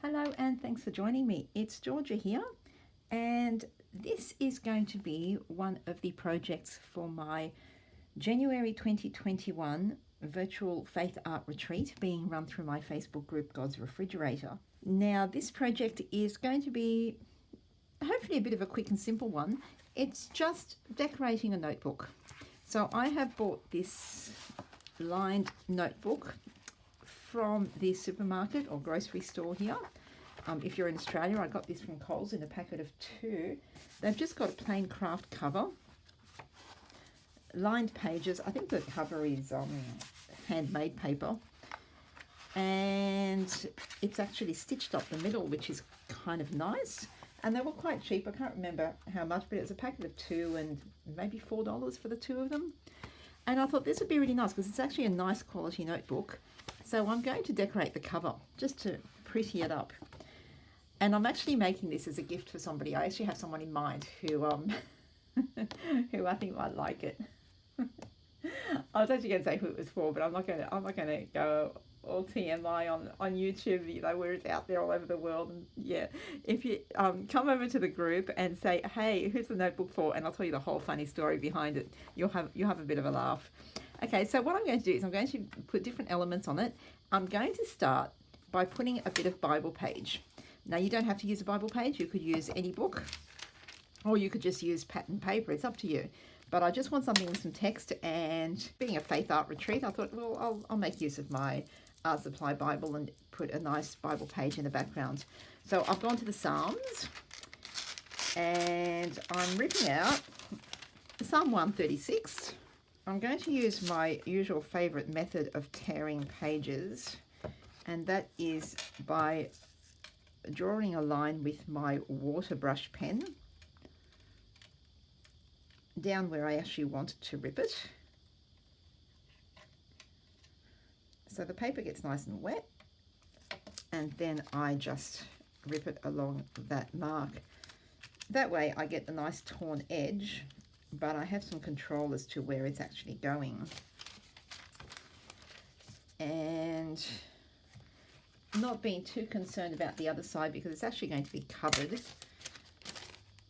Hello and thanks for joining me. It's Georgia here, and this is going to be one of the projects for my January 2021 virtual faith art retreat being run through my Facebook group God's Refrigerator. Now, this project is going to be hopefully a bit of a quick and simple one. It's just decorating a notebook. So I have bought this lined notebook from the supermarket or grocery store here. If you're in Australia, I got this from Coles in a packet of 2. They've just got a plain craft cover, lined pages. I think the cover is handmade paper, and it's actually stitched up the middle, which is kind of nice. And they were quite cheap. I can't remember how much, but it was a packet of 2 and maybe $4 for the 2 of them. And I thought this would be really nice because it's actually a nice quality notebook. So I'm going to decorate the cover just to pretty it up. And I'm actually making this as a gift for somebody. I actually have someone in mind who who I think might like it. I was actually going to say who it was for, but I'm not going to go all TMI on YouTube, where it's out there all over the world. And yeah, if you come over to the group and say, hey, who's the notebook for, and I'll tell you the whole funny story behind it, you'll have a bit of a laugh. Okay, so what I'm going to do is I'm going to put different elements on it. I'm going to start by putting a bit of Bible page. Now, you don't have to use a Bible page. You could use any book, or you could just use pattern paper. It's up to you. But I just want something with some text, and being a faith art retreat, I thought, well, I'll make use of my Art Supply Bible and put a nice Bible page in the background. So I've gone to the Psalms, and I'm ripping out Psalm 136. I'm going to use my usual favourite method of tearing pages, and that is by drawing a line with my water brush pen down where I actually want to rip it. So the paper gets nice and wet, and then I just rip it along that mark. That way I get the nice torn edge, but I have some control as to where it's actually going. And not being too concerned about the other side because it's actually going to be covered.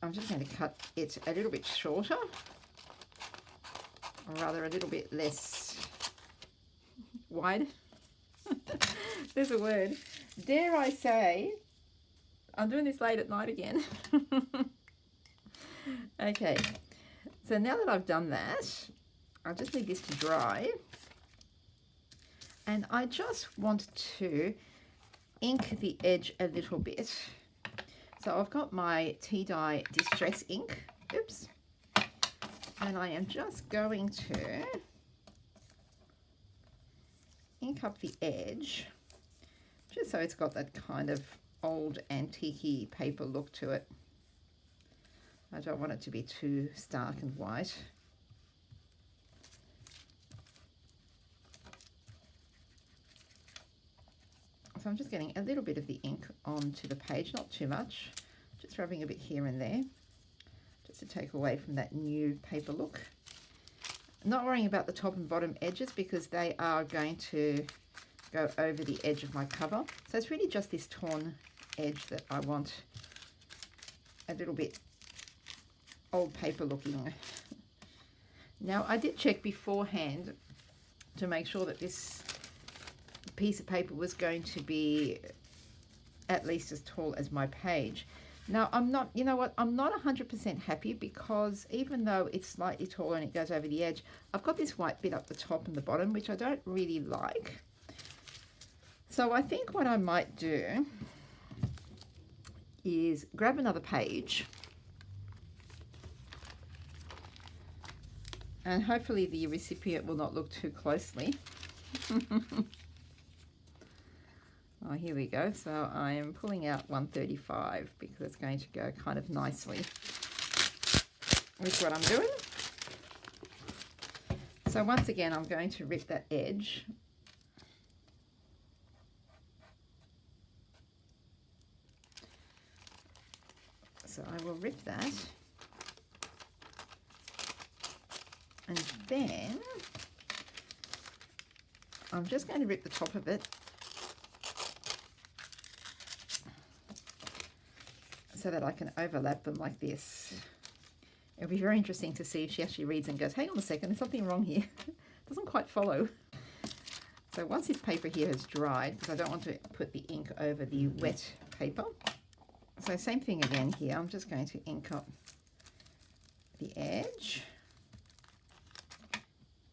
I'm just going to cut it a little bit shorter, or rather a little bit less wide. There's a word. Dare I say, I'm doing this late at night again. Okay, so now that I've done that, I just need this to dry. And I just want to ink the edge a little bit. So I've got my tea dye distress ink. Oops. And I am just going to ink up the edge, just so it's got that kind of old antique-y paper look to it. I don't want it to be too stark and white. So I'm just getting a little bit of the ink onto the page, not too much, just rubbing a bit here and there, just to take away from that new paper look. Not worrying about the top and bottom edges because they are going to go over the edge of my cover. So it's really just this torn edge that I want a little bit old paper looking. Now, I did check beforehand to make sure that this piece of paper was going to be at least as tall as my page. Now, I'm not, you know what, I'm not 100% happy because even though it's slightly taller and it goes over the edge, I've got this white bit up the top and the bottom, which I don't really like. So I think what I might do is grab another page, and hopefully the recipient will not look too closely. Oh, here we go. So I am pulling out 135 because it's going to go kind of nicely with what I'm doing. So once again, I'm going to rip that edge. So I will rip that. And then I'm just going to rip the top of it so that I can overlap them like this. It'll be very interesting to see if she actually reads and goes, hang on a second, there's something wrong here. Doesn't quite follow. So once this paper here has dried, because I don't want to put the ink over the wet paper. So same thing again here. I'm just going to ink up the edge.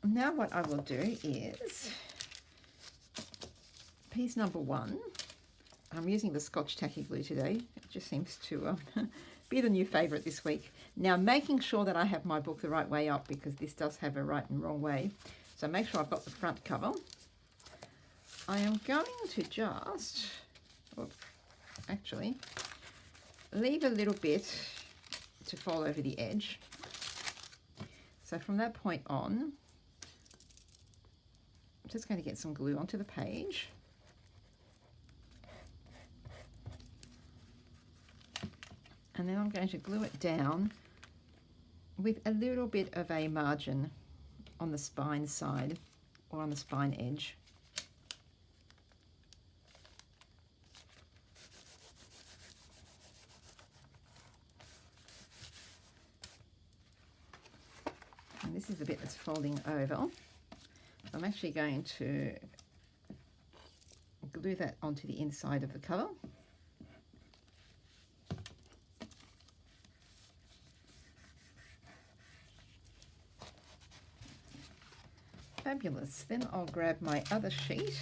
Now what I will do is piece number 1. I'm using the Scotch tacky glue today. It just seems to be the new favourite this week. Now making sure that I have my book the right way up, because this does have a right and wrong way. So make sure I've got the front cover. I am going to just, actually, leave a little bit to fall over the edge. So from that point on, I'm just going to get some glue onto the page. And then I'm going to glue it down with a little bit of a margin on the spine side or on the spine edge. And this is the bit that's folding over. I'm actually going to glue that onto the inside of the cover. Fabulous. Then I'll grab my other sheet.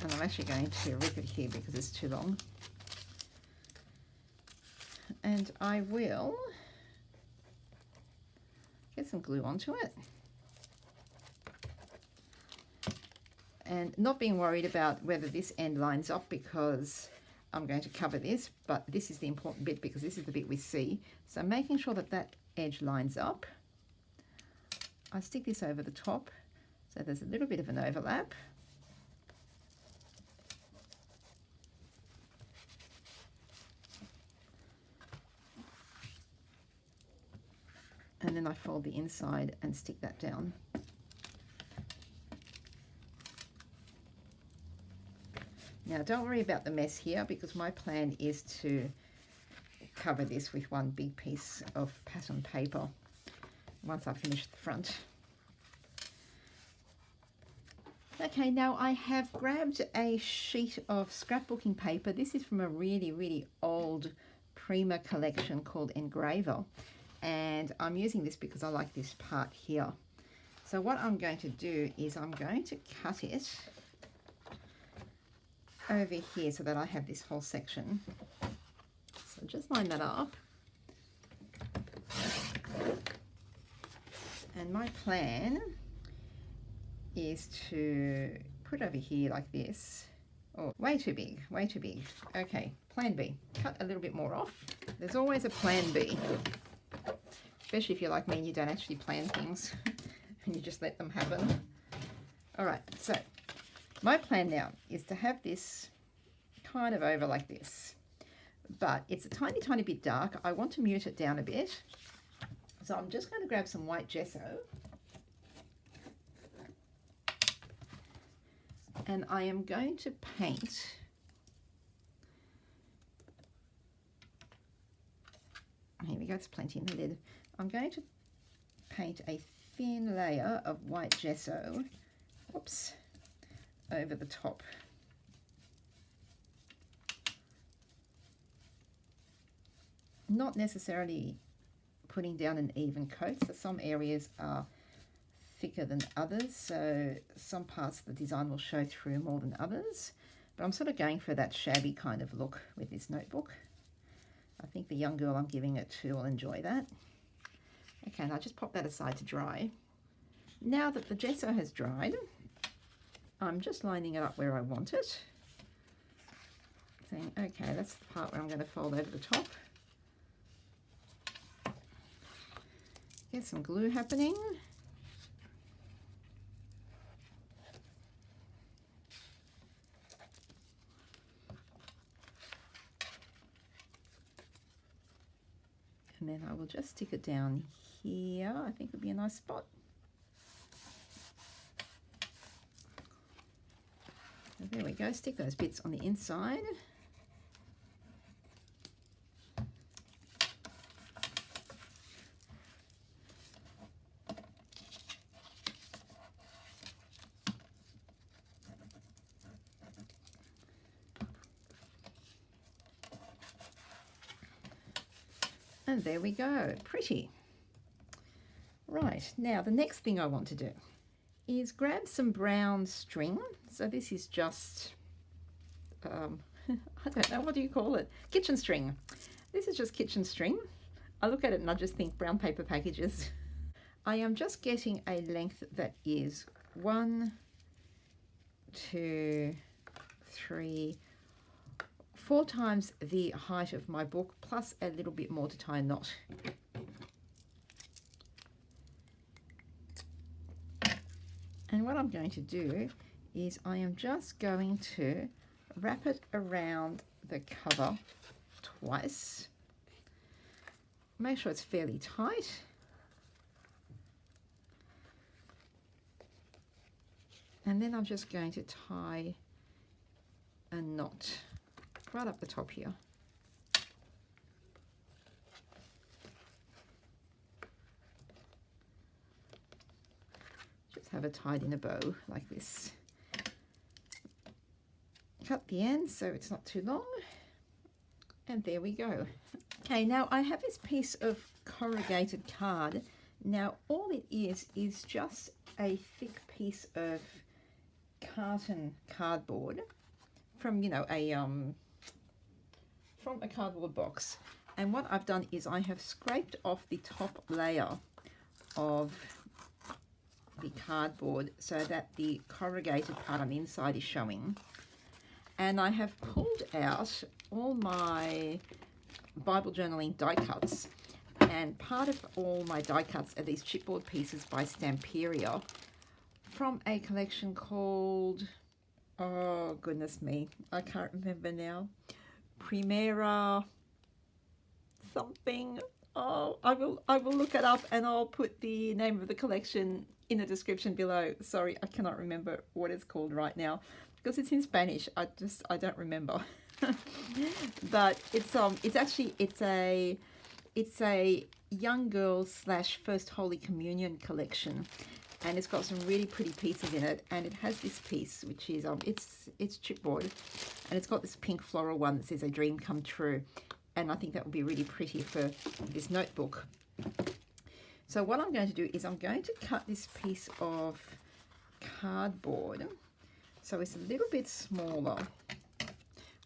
And I'm actually going to rip it here because it's too long. And I will get some glue onto it. And not being worried about whether this end lines up, because I'm going to cover this, but this is the important bit because this is the bit we see. So making sure that that edge lines up. I stick this over the top so there's a little bit of an overlap. And then I fold the inside and stick that down. Now don't worry about the mess here, because my plan is to cover this with one big piece of pattern paper once I finish the front. Okay, now I have grabbed a sheet of scrapbooking paper. This is from a really old Prima collection called Engraver. And I'm using this because I like this part here. So what I'm going to do is I'm going to cut it over here so that I have this whole section. So just line that up. And my plan is to put over here like this. Oh, way too big, way too big. Okay, plan B, cut a little bit more off. There's always a plan B, especially if you're like me and you don't actually plan things and you just let them happen. All right, so my plan now is to have this kind of over like this, but it's a tiny bit dark. I want to mute it down a bit. So I'm just going to grab some white gesso and I am going to paint here we go, it's plenty in the lid. I'm going to paint a thin layer of white gesso, whoops, over the top. Not necessarily putting down an even coat, so some areas are thicker than others, so some parts of the design will show through more than others, but I'm sort of going for that shabby kind of look with this notebook. I think the young girl I'm giving it to will enjoy that. Okay, and I'll just pop that aside to dry. Now that the gesso has dried, I'm just lining it up where I want it. Saying, okay, that's the part where I'm going to fold over the top. Get some glue happening. And then I will just stick it down here. I think would be a nice spot. So there we go, stick those bits on the inside. And there we go, pretty. Right, now the next thing I want to do is grab some brown string. So this is just, I don't know, what do you call it? Kitchen string. This is just kitchen string. I look at it and I just think brown paper packages. I am just getting a length that is 1, 2, 3, 4 times the height of my book, plus a little bit more to tie a knot. And what I'm going to do is I am just going to wrap it around the cover twice. Make sure it's fairly tight. And then I'm just going to tie a knot right up the top here. Just have it tied in a bow like this. Cut the end so it's not too long. And there we go. Okay, now I have this piece of corrugated card. Now all it is just a thick piece of carton cardboard from, you know, from a cardboard box. And what I've done is I have scraped off the top layer of the cardboard so that the corrugated part on the inside is showing. And I have pulled out all my Bible journaling die cuts, and part of all my die cuts are these chipboard pieces by Stamperia from a collection called, oh goodness me, I can't remember now, Primera something. Oh, I will look it up and I'll put the name of the collection in the description below. Sorry, I cannot remember what it's called right now because it's in Spanish. I don't remember. But it's a young girl / First Holy Communion collection, and it's got some really pretty pieces in it. And it has this piece which is it's chipboard, and it's got this pink floral one that says "A Dream Come True," and I think that would be really pretty for this notebook. So what I'm going to do is I'm going to cut this piece of cardboard so it's a little bit smaller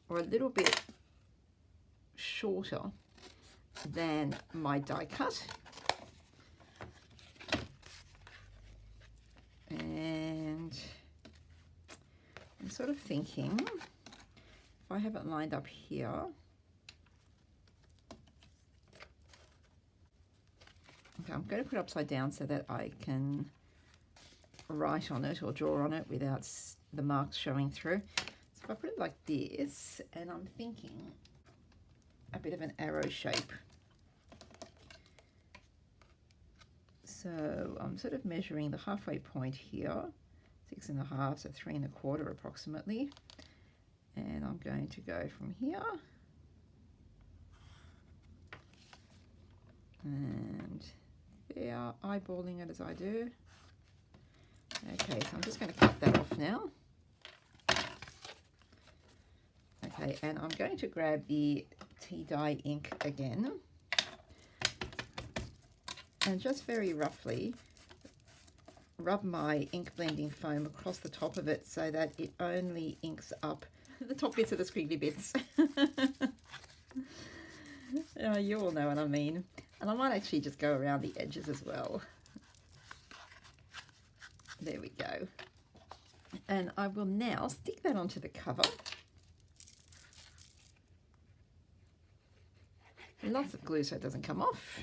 or a little bit shorter than my die cut. And I'm sort of thinking, if I have it lined up here, okay, I'm going to put it upside down so that I can write on it or draw on it without the marks showing through. So if I put it like this, and I'm thinking a bit of an arrow shape. So I'm sort of measuring the halfway point here, 6.5, so 3.25 approximately. And I'm going to go from here. And there, eyeballing it as I do. Okay, so I'm just going to cut that off now. Okay, and I'm going to grab the tea dye ink again and just very roughly rub my ink blending foam across the top of it so that it only inks up the top bits of the squiggly bits. You all know what I mean. And I might actually just go around the edges as well. There we go. And I will now stick that onto the cover. Lots of glue so it doesn't come off.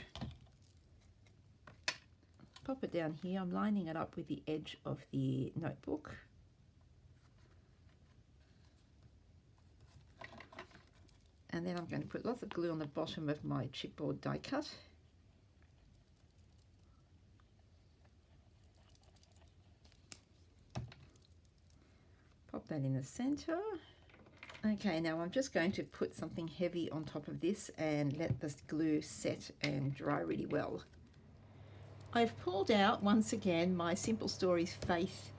Pop it down here. I'm lining it up with the edge of the notebook. And then I'm going to put lots of glue on the bottom of my chipboard die cut. Pop pop that in the center. Okay, now I'm just going to put something heavy on top of this and let this glue set and dry really well. I've pulled out once again my Simple Stories Faith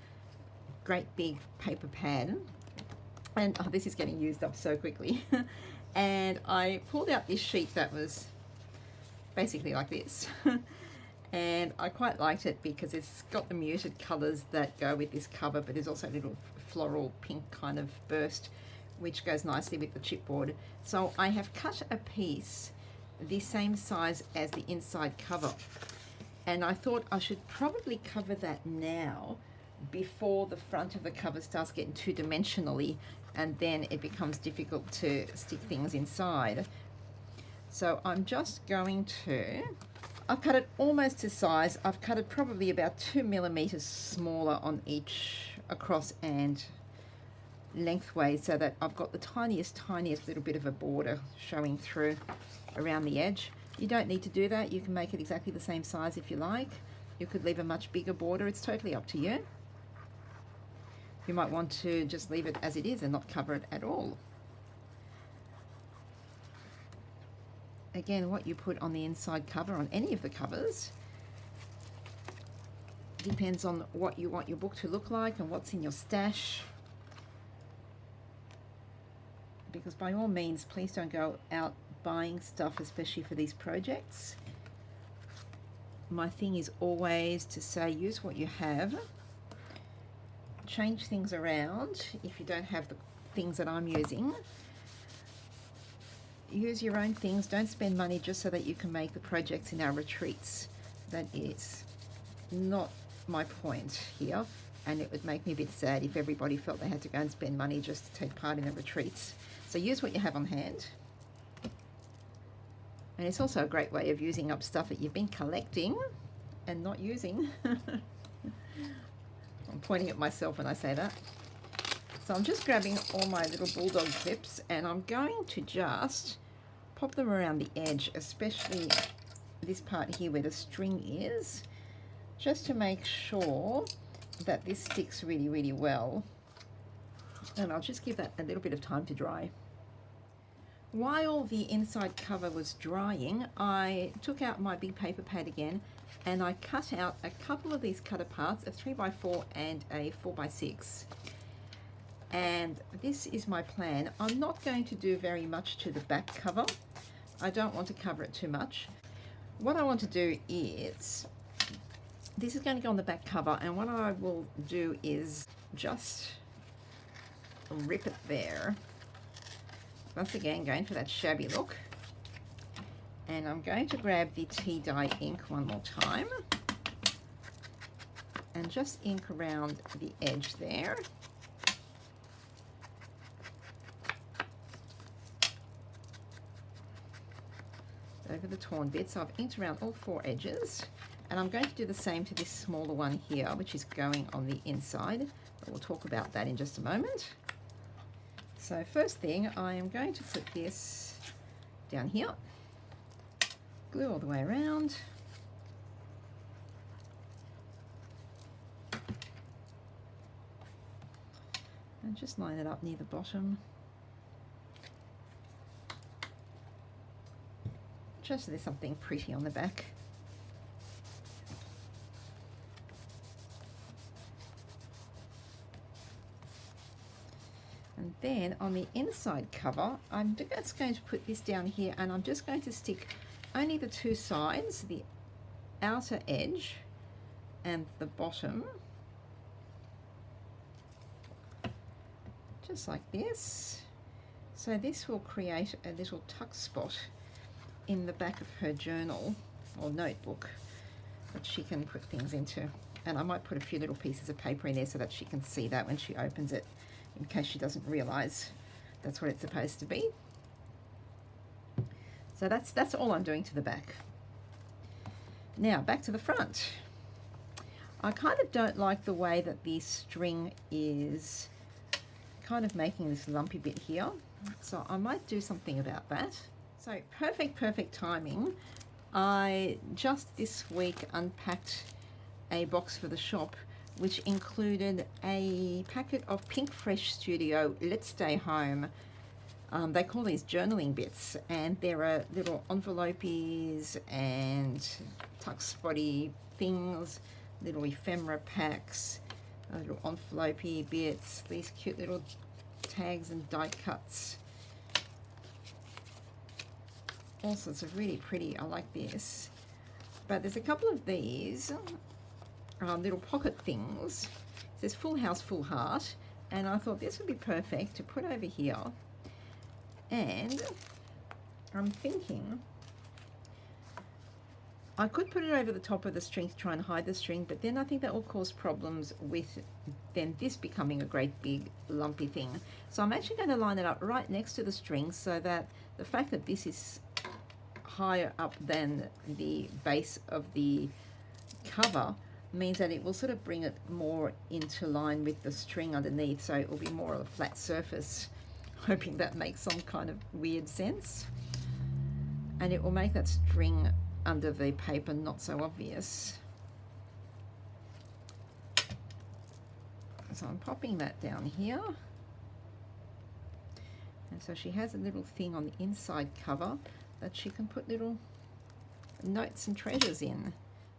great big paper pad, and oh, this is getting used up so quickly. And I pulled out this sheet that was basically like this. And I quite liked it because it's got the muted colours that go with this cover, but there's also a little floral pink kind of burst which goes nicely with the chipboard. So I have cut a piece the same size as the inside cover, and I thought I should probably cover that now before the front of the cover starts getting two-dimensionally, and then it becomes difficult to stick things inside. So I'm just going to, I've cut it almost to size. I've cut it probably about 2 millimeters smaller on each across and lengthways, so that I've got the tiniest little bit of a border showing through around the edge. You don't need to do that. You can make it exactly the same size if you like. You could leave a much bigger border. It's totally up to you. You might want to just leave it as it is and not cover it at all. Again, what you put on the inside cover, on any of the covers, depends on what you want your book to look like and what's in your stash. Because by all means, please don't go out buying stuff, especially for these projects. My thing is always to say, use what you have. Change things around if you don't have the things that I'm using. Use your own things. Don't spend money just so that you can make the projects in our retreats. That is not my point here, and it would make me a bit sad if everybody felt they had to go and spend money just to take part in the retreats. So use what you have on hand. And it's also a great way of using up stuff that you've been collecting and not using. I'm pointing at myself when I say that. So I'm just grabbing all my little bulldog clips, and I'm going to just pop them around the edge, especially this part here where the string is, just to make sure that this sticks really, really well. And I'll just give that a little bit of time to dry. While the inside cover was drying, I took out my big paper pad again, and I cut out a couple of these cutter parts, a 3x4 and a 4x6. And this is my plan. I'm not going to do very much to the back cover. I don't want to cover it too much. What I want to do is, this is going to go on the back cover, and what I will do is just rip it there. Once again, going for that shabby look. And I'm going to grab the tea dye ink one more time and just ink around the edge there. Over the torn bits. So I've inked around all 4 edges, and I'm going to do the same to this smaller one here, which is going on the inside, but we'll talk about that in just a moment. So first thing, I am going to put this down here, glue all the way around, and just line it up near the bottom, just so there's something pretty on the back. And then on the inside cover, I'm just going to put this down here, and I'm just going to stick only the 2 sides, the outer edge and the bottom, just like this. So this will create a little tuck spot in the back of her journal or notebook that she can put things into. And I might put a few little pieces of paper in there so that she can see that when she opens it, in case she doesn't realize that's what it's supposed to be. So that's all I'm doing to the back. Now back to the front. I kind of don't like the way that the string is kind of making this lumpy bit here, so I might do something about that. So perfect timing. I just this week unpacked a box for the shop which included a packet of Pink Fresh Studio Let's Stay Home. They call these journaling bits, and there are little envelopes and tuck spotty things, little ephemera packs, little envelopey bits, these cute little tags and die cuts. All sorts of really pretty, I like this. But there's a couple of these little pocket things. It says Full House, Full Heart, and I thought this would be perfect to put over here. And I'm thinking I could put it over the top of the string to try and hide the string, but then I think that will cause problems with then this becoming a great big lumpy thing. So I'm actually going to line it up right next to the string, so that the fact that this is higher up than the base of the cover means that it will sort of bring it more into line with the string underneath, so it will be more of a flat surface. Hoping that makes some kind of weird sense, and it will make that string under the paper not so obvious. So I'm popping that down here, and so she has a little thing on the inside cover that she can put little notes and treasures in.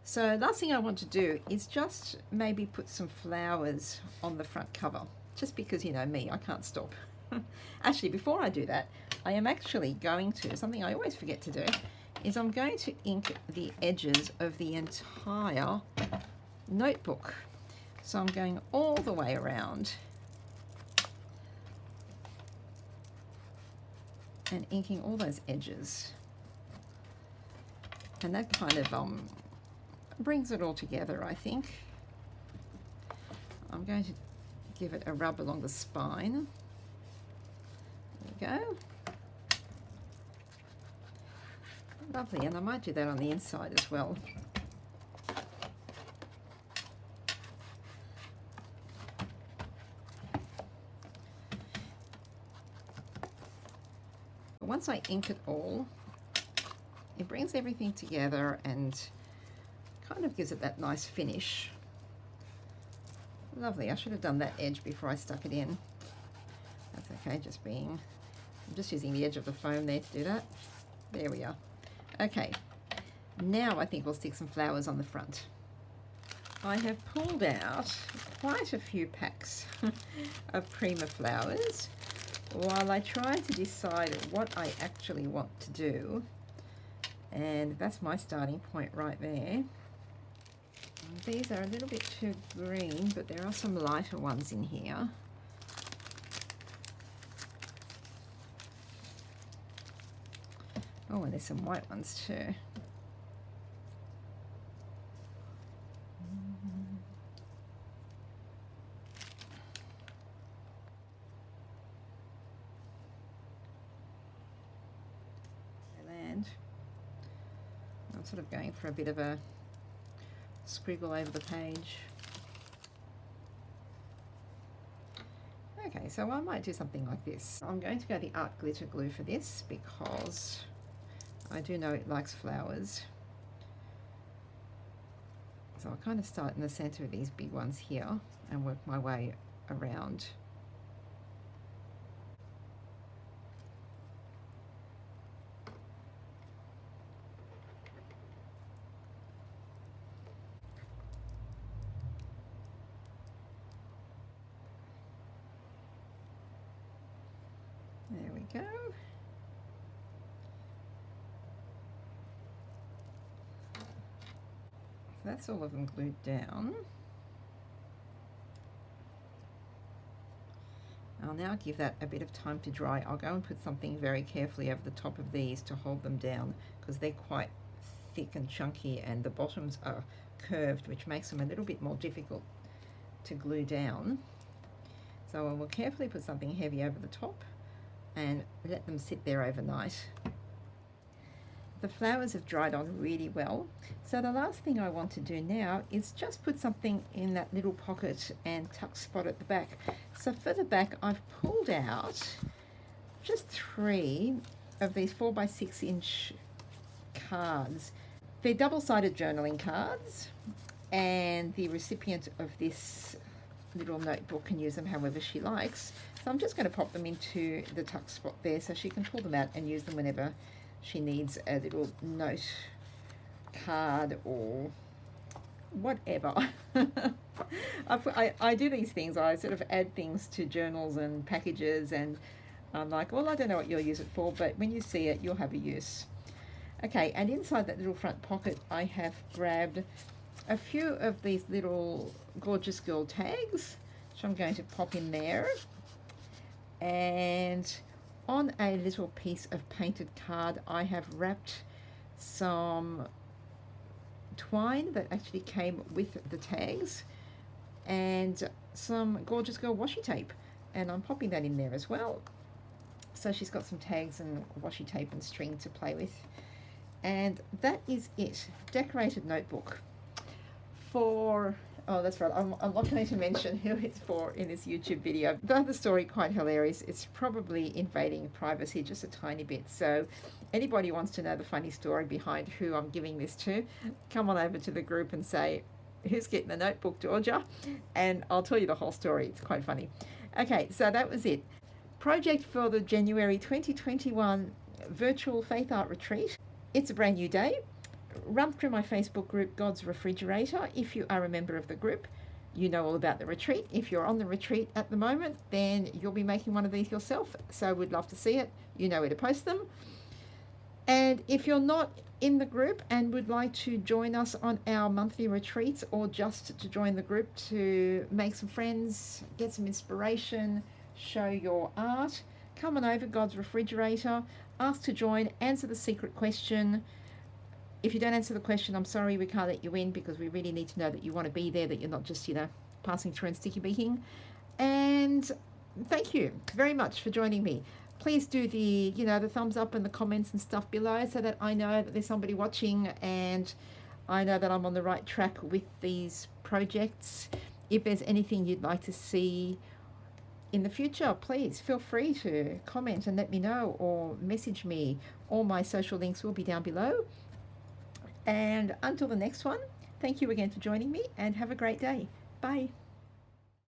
So last thing I want to do is just maybe put some flowers on the front cover, just because, you know me, I can't stop. Actually, before I do that, I am actually going to, something I always forget to do, is I'm going to ink the edges of the entire notebook. So I'm going all the way around and inking all those edges. And that kind of brings it all together, I think. I'm going to give it a rub along the spine. Go. Lovely, and I might do that on the inside as well. Once I ink it all, it brings everything together and kind of gives it that nice finish. Lovely. I should have done that edge before I stuck it in. That's okay, I'm just using the edge of the foam there to do that. There we are. Okay, now I think we'll stick some flowers on the front. I have pulled out quite a few packs of Prima flowers while I try to decide what I actually want to do. And that's my starting point right there. These are a little bit too green, but there are some lighter ones in here. Oh, and there's some white ones too. And I'm sort of going for a bit of a scribble over the page. Okay, so I might do something like this. I'm going to go the art glitter glue for this because I do know it likes flowers. So I'll kind of start in the center of these big ones here and work my way around. There we go. That's all of them glued down. I'll now give that a bit of time to dry. I'll go and put something very carefully over the top of these to hold them down because they're quite thick and chunky and the bottoms are curved, which makes them a little bit more difficult to glue down. So I will carefully put something heavy over the top and let them sit there overnight. The flowers have dried on really well. So the last thing I want to do now is just put something in that little pocket and tuck spot at the back. So for the back, I've pulled out just 3 of these 4x6 inch cards. They're double-sided journaling cards, and the recipient of this little notebook can use them however she likes. So I'm just going to pop them into the tuck spot there so she can pull them out and use them whenever she needs a little note card or whatever. I do these things. I sort of add things to journals and packages, and I'm like, well, I don't know what you'll use it for, but when you see it, you'll have a use. Okay, and inside that little front pocket, I have grabbed a few of these little Gorgeous Girl tags, which I'm going to pop in there. And on a little piece of painted card, I have wrapped some twine that actually came with the tags and some Gorgeous Girl washi tape, and I'm popping that in there as well. So she's got some tags and washi tape and string to play with. And that is it. Decorated notebook for, oh, that's right, I'm not going to mention who it's for in this YouTube video. Though the story quite hilarious, it's probably invading privacy just a tiny bit. So anybody who wants to know the funny story behind who I'm giving this to, come on over to the group and say, who's getting the notebook, Georgia? And I'll tell you the whole story. It's quite funny. Okay, so that was it. Project for the January 2021 virtual Faith Art Retreat. It's a brand new day. Run through my Facebook group, God's Refrigerator. If you are a member of the group, you know all about the retreat. If you're on the retreat at the moment, then you'll be making one of these yourself. So we'd love to see it. You know where to post them. And if you're not in the group and would like to join us on our monthly retreats, or just to join the group to make some friends, get some inspiration, show your art, come on over, God's Refrigerator, ask to join, answer the secret question. If you don't answer the question, I'm sorry, we can't let you in, because we really need to know that you want to be there, that you're not just, passing through and sticky beaking. And thank you very much for joining me. Please do the, the thumbs up and the comments and stuff below, so that I know that there's somebody watching and I know that I'm on the right track with these projects. If there's anything you'd like to see in the future, please feel free to comment and let me know, or message me. All my social links will be down below. And until the next one, thank you again for joining me, and have a great day. Bye.